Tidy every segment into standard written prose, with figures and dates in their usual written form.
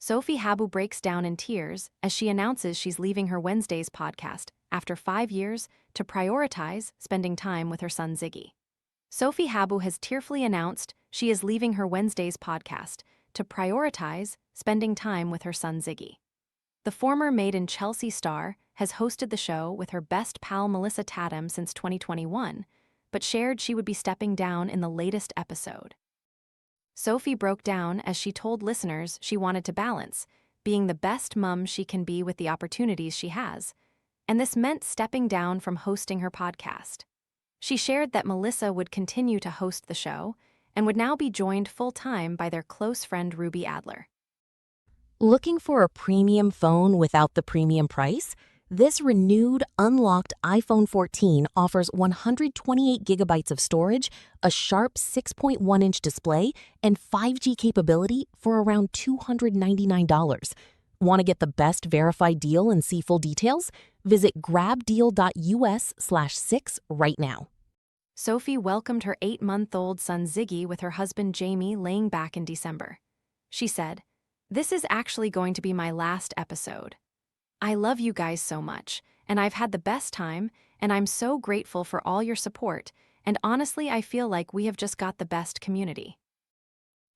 Sophie Habboo breaks down in tears as she announces she's leaving her Wednesdays podcast after 5 years to prioritize spending time with her son Ziggy. Sophie Habboo has tearfully announced she is leaving her Wednesdays podcast to prioritize spending time with her son Ziggy. The former Made in Chelsea star has hosted the show with her best pal Melissa Tattam since 2021, but shared she would be stepping down in the latest episode. Sophie broke down as she told listeners she wanted to balance being the best mum she can be with the opportunities she has, and this meant stepping down from hosting her podcast. She shared that Melissa would continue to host the show and would now be joined full-time by their close friend Ruby Adler. Looking for a premium phone without the premium price? This renewed, unlocked iPhone 14 offers 128 gigabytes of storage, a sharp 6.1-inch display, and 5G capability for around $299. Want to get the best verified deal and see full details? Visit grabdeal.us/6 right now. Sophie welcomed her 8-month-old son Ziggy with her husband Jamie laying back in December. She said, "This is actually going to be my last episode. I love you guys so much, and I've had the best time, and I'm so grateful for all your support, and honestly I feel like we have just got the best community.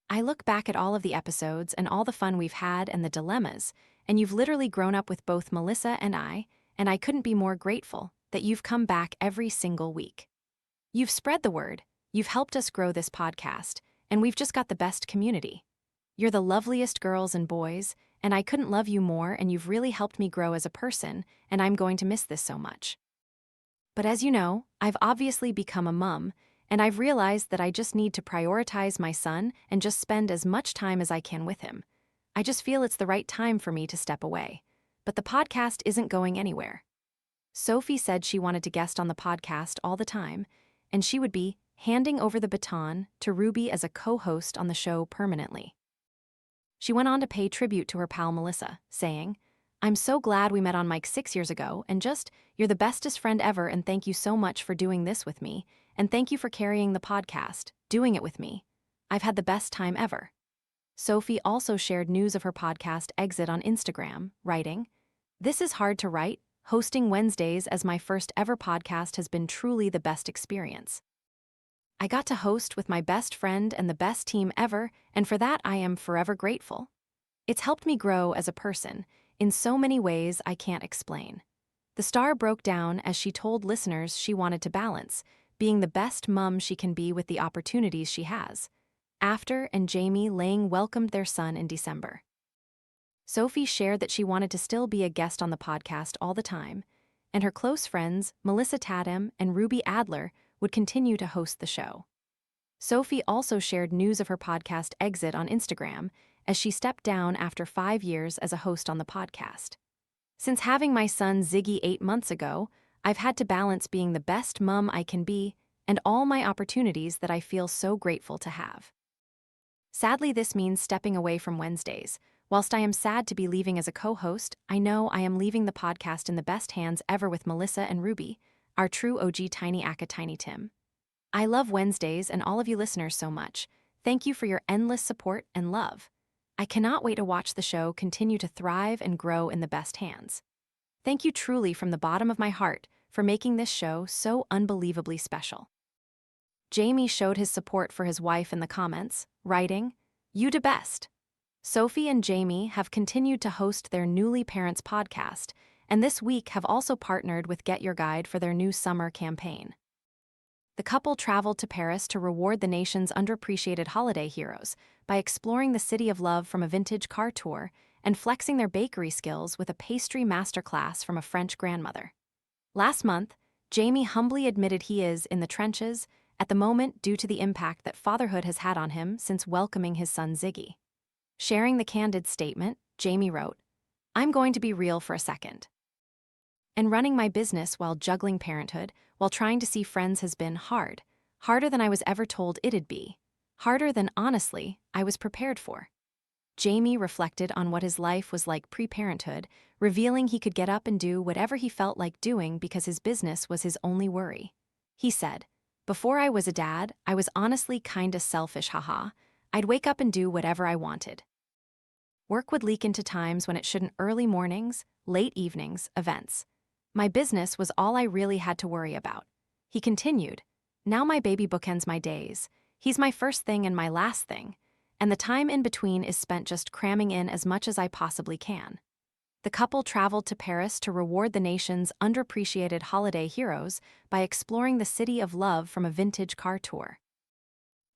I look back at all of the episodes and all the fun we've had and the dilemmas, and you've literally grown up with both Melissa and I couldn't be more grateful that you've come back every single week. You've spread the word, you've helped us grow this podcast, and we've just got the best community. You're the loveliest girls and boys, and I couldn't love you more, and you've really helped me grow as a person, and I'm going to miss this so much. But as you know, I've obviously become a mum, and I've realized that I just need to prioritize my son and just spend as much time as I can with him. I just feel it's the right time for me to step away. But the podcast isn't going anywhere." Sophie said she wanted to guest on the podcast all the time, and she would be handing over the baton to Ruby as a co-host on the show permanently. She went on to pay tribute to her pal Melissa, saying, "I'm so glad we met on mic 6 years ago, and you're the bestest friend ever, and thank you so much for doing this with me, and thank you for carrying the podcast, doing it with me. I've had the best time ever." Sophie also shared news of her podcast exit on Instagram, writing, "This is hard to write. Hosting Wednesdays as my first ever podcast has been truly the best experience. I got to host with my best friend and the best team ever, and for that I am forever grateful. It's helped me grow as a person in so many ways I can't explain." The star broke down as she told listeners she wanted to balance being the best mum she can be with the opportunities she has. After and Jamie Lang welcomed their son in December. Sophie shared that she wanted to still be a guest on the podcast all the time, and her close friends, Melissa Tattam and Ruby Adler, would continue to host the show. Sophie also shared news of her podcast exit on Instagram as she stepped down after 5 years as a host on the podcast. "Since having my son Ziggy 8 months ago, I've had to balance being the best mum I can be and all my opportunities that I feel so grateful to have. Sadly, this means stepping away from Wednesdays. Whilst I am sad to be leaving as a co-host, I know I am leaving the podcast in the best hands ever with Melissa and Ruby, our true OG Tiny Akka Tiny Tim. I love Wednesdays and all of you listeners so much. Thank you for your endless support and love. I cannot wait to watch the show continue to thrive and grow in the best hands. Thank you truly from the bottom of my heart for making this show so unbelievably special." Jamie showed his support for his wife in the comments, writing, "You de best." Sophie and Jamie have continued to host their Newly Parents podcast, and this week have also partnered with Get Your Guide for their new summer campaign. The couple traveled to Paris to reward the nation's underappreciated holiday heroes by exploring the city of love from a vintage car tour and flexing their bakery skills with a pastry masterclass from a French grandmother. Last month, Jamie humbly admitted he is in the trenches at the moment due to the impact that fatherhood has had on him since welcoming his son Ziggy. Sharing the candid statement, Jamie wrote, "I'm going to be real for a second. And running my business while juggling parenthood, while trying to see friends has been hard. Harder than I was ever told it'd be. Harder than, honestly, I was prepared for." Jamie reflected on what his life was like pre-parenthood, revealing he could get up and do whatever he felt like doing because his business was his only worry. He said, "Before I was a dad, I was honestly kinda selfish, haha. I'd wake up and do whatever I wanted. Work would leak into times when it shouldn't, early mornings, late evenings, events. My business was all I really had to worry about. He continued, now my baby bookends my days. He's my first thing and my last thing, and the time in between is spent just cramming in as much as I possibly can. The couple traveled to Paris to reward the nation's underappreciated holiday heroes by exploring the city of love from a vintage car tour.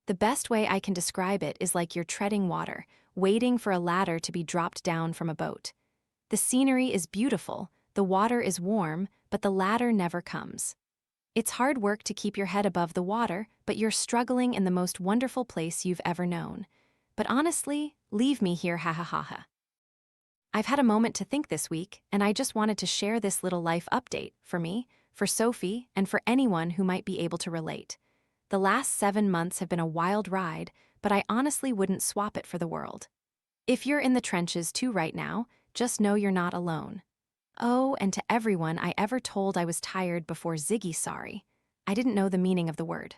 The best way I can describe it is like you're treading water, waiting for a ladder to be dropped down from a boat. The scenery is beautiful, the water is warm, but the ladder never comes. It's hard work to keep your head above the water, but you're struggling in the most wonderful place you've ever known. But honestly, leave me here, ha ha ha ha. I've had a moment to think this week, and I just wanted to share this little life update for me, for Sophie, and for anyone who might be able to relate. The last 7 months have been a wild ride, but I honestly wouldn't swap it for the world. If you're in the trenches too right now, just know you're not alone. Oh, and to everyone I ever told I was tired before Ziggy, sorry. I didn't know the meaning of the word.